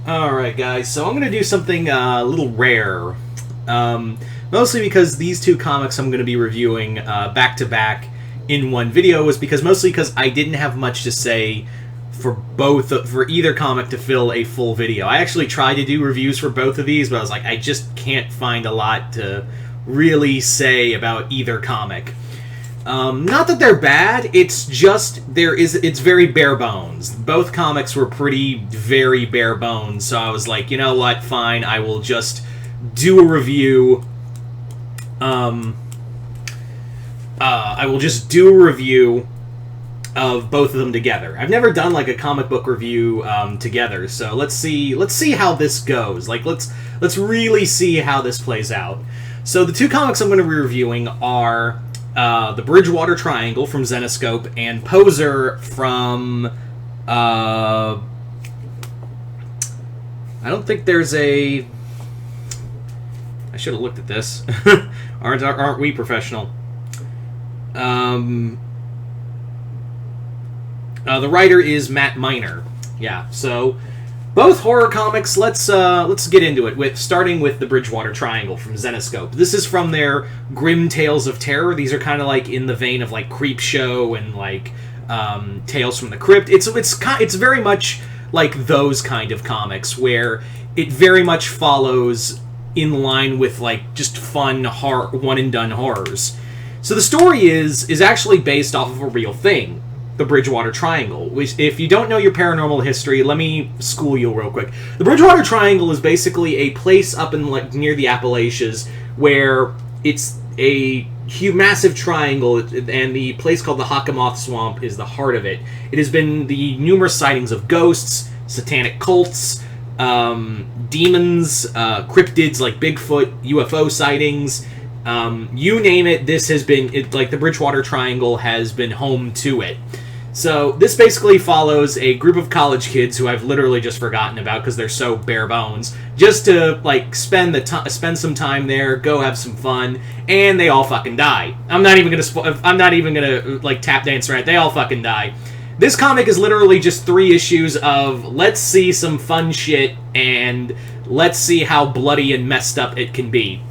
Alright, guys, so I'm going to do something a little rare. Mostly because these two comics I'm going to be reviewing back-to-back in one video was mostly because I didn't have much to say for either comic to fill a full video. I actually tried to do reviews for both of these, but I was like, I just can't find a lot to really say about either comic. Not that they're bad, it's just it's very bare bones. Both comics were very bare bones, so I was like, you know what, fine, I will just do a review. I will just do a review of both of them together. I've never done like a comic book review together, so let's see how this goes. Like let's really see how this plays out. So the two comics I'm going to be reviewing are the Bridgewater Triangle from Zenescope and Poser from I don't think there's a... I should have looked at this. Aren't we professional? The writer is Matt Miner. Yeah, so both horror comics. Let's get into it. Starting with the Bridgewater Triangle from Zenescope. This is from their Grim Tales of Terror. These are kind of like in the vein of like Creepshow and like Tales from the Crypt. It's very much like those kind of comics where it very much follows in line with like just fun horror, one and done horrors. So the story is actually based off of a real thing, the Bridgewater Triangle. Which, if you don't know your paranormal history, let me school you real quick. The Bridgewater Triangle is basically a place up in like near the Appalachians where it's a massive triangle, and the place called the Hockomoth Swamp is the heart of it. It has been the numerous sightings of ghosts, satanic cults, demons, cryptids like Bigfoot, UFO sightings, you name it. This has been like the Bridgewater Triangle has been home to it. So this basically follows a group of college kids who I've literally just forgotten about because they're so bare bones, just to like spend some time there, go have some fun, and they all fucking die. I'm not even gonna like tap dance around. They all fucking die. This comic is literally just 3 issues of let's see some fun shit and let's see how bloody and messed up it can be.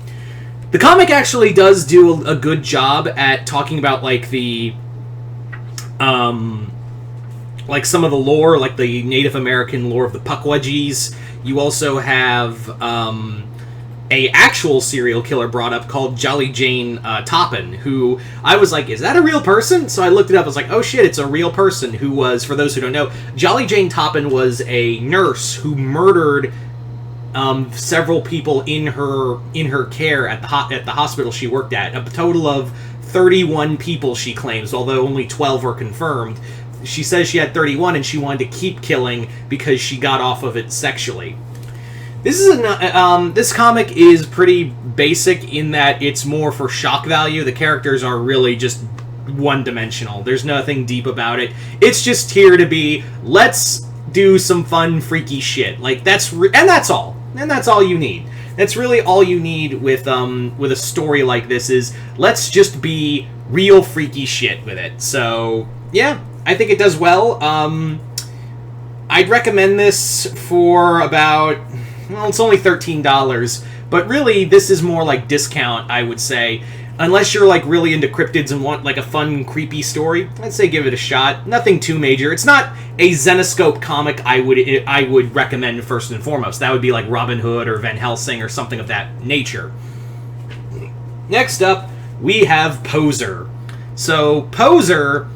The comic actually does do a good job at talking about like the like some of the lore, like the Native American lore of the Pukwudgies. You also have a actual serial killer brought up called Jolly Jane Toppin, who I was like, is that a real person? So I looked it up. I was like, oh shit, it's a real person who was, for those who don't know, Jolly Jane Toppin was a nurse who murdered several people in her care at the hospital she worked at. A total of 31 people, she claims, although only 12 were confirmed. She says she had 31 and she wanted to keep killing because she got off of it sexually. This comic is pretty basic in that it's more for shock value. The characters are really just one-dimensional. There's nothing deep about it. It's just here to be, let's do some fun, freaky shit. Like, that's all. And that's all you need. That's really all you need with a story like this is, let's just be real freaky shit with it. So, yeah, I think it does well. I'd recommend this for about... Well, it's only $13, but really, this is more like discount, I would say. Unless you're like really into cryptids and want like a fun, creepy story, I'd say give it a shot. Nothing too major. It's not a Zenescope comic I would recommend first and foremost. That would be like Robin Hood or Van Helsing or something of that nature. Next up, we have Poser. So, Poser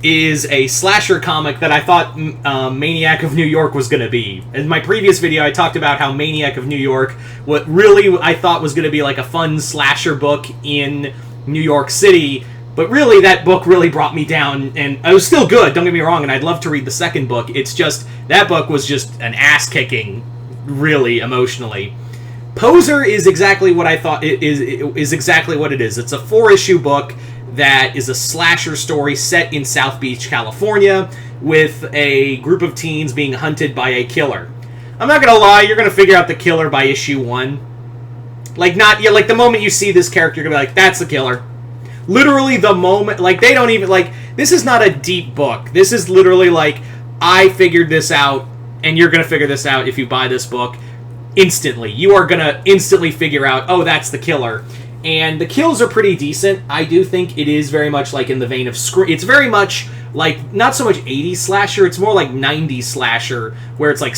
is a slasher comic that I thought Maniac of New York was going to be. In my previous video, I talked about how Maniac of New York, what really I thought was going to be like a fun slasher book in New York City, but really that book really brought me down, and it was still good, don't get me wrong, and I'd love to read the second book. It's just, that book was just an ass-kicking, really, emotionally. Poser is exactly what I thought it is exactly what it is. It's a 4-issue book that is a slasher story set in South Beach, California, with a group of teens being hunted by a killer. I'm not gonna lie, you're gonna figure out the killer by issue 1. Like, the moment you see this character, you're gonna be like, that's the killer. Literally the moment, like, they don't even, like, this is not a deep book. This is literally like, I figured this out and you're going to figure this out if you buy this book instantly. You are going to instantly figure out, oh, that's the killer. And the kills are pretty decent. I do think it is very much like in the vein of Scream. It's very much like, not so much 80s slasher, it's more like 90s slasher, where it's like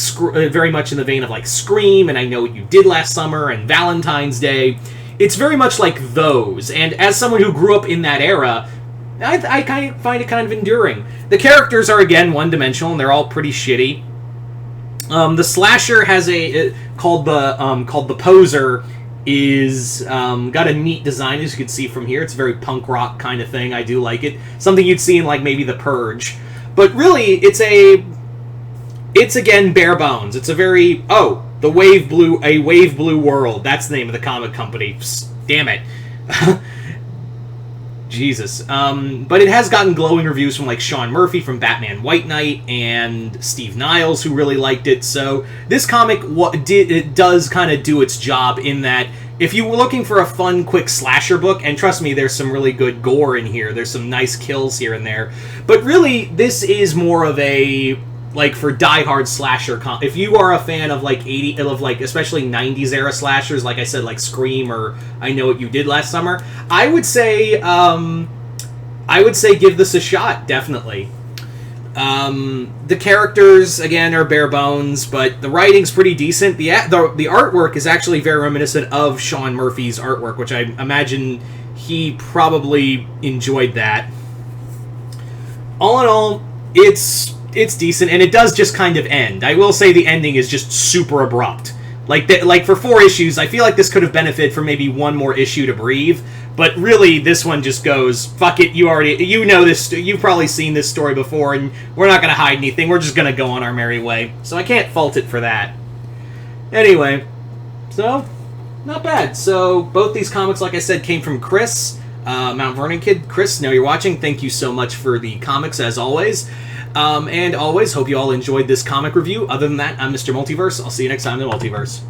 very much in the vein of like Scream, and I Know What You Did Last Summer, and Valentine's Day. It's very much like those, and as someone who grew up in that era, I kind of find it kind of enduring. The characters are, again, one-dimensional, and they're all pretty shitty. The slasher has called the Poser, is got a neat design, as you can see from here. It's a very punk rock kind of thing. I do like it. Something you'd see in like maybe The Purge. But really, it's again bare bones. It's a very a Wave Blue World. That's the name of the comic company. Psst, damn it. Jesus. But it has gotten glowing reviews from like Sean Murphy from Batman White Knight and Steve Niles, who really liked it. So this comic it does kind of do its job in that if you were looking for a fun, quick slasher book, and trust me, there's some really good gore in here. There's some nice kills here and there. But really, this is more of a like for diehard slasher. If you are a fan of like especially 90s era slashers, like I said, like Scream or I Know What You Did Last Summer, I would say give this a shot, definitely. The characters again are bare bones, but the writing's pretty decent. The artwork is actually very reminiscent of Sean Murphy's artwork, which I imagine he probably enjoyed that. All in all, it's decent, and it does just kind of end. I will say the ending is just super abrupt. Like for 4 issues, I feel like this could have benefited from maybe one more issue to breathe. But really, this one just goes, fuck it, you know this, you've probably seen this story before, and we're not going to hide anything, we're just going to go on our merry way. So I can't fault it for that. Anyway, so, not bad. So, both these comics, like I said, came from Chris, Mount Vernon Kid. Chris, know you're watching, thank you so much for the comics, as always. And always, hope you all enjoyed this comic review. Other than that, I'm Mr. Multiverse. I'll see you next time in the Multiverse.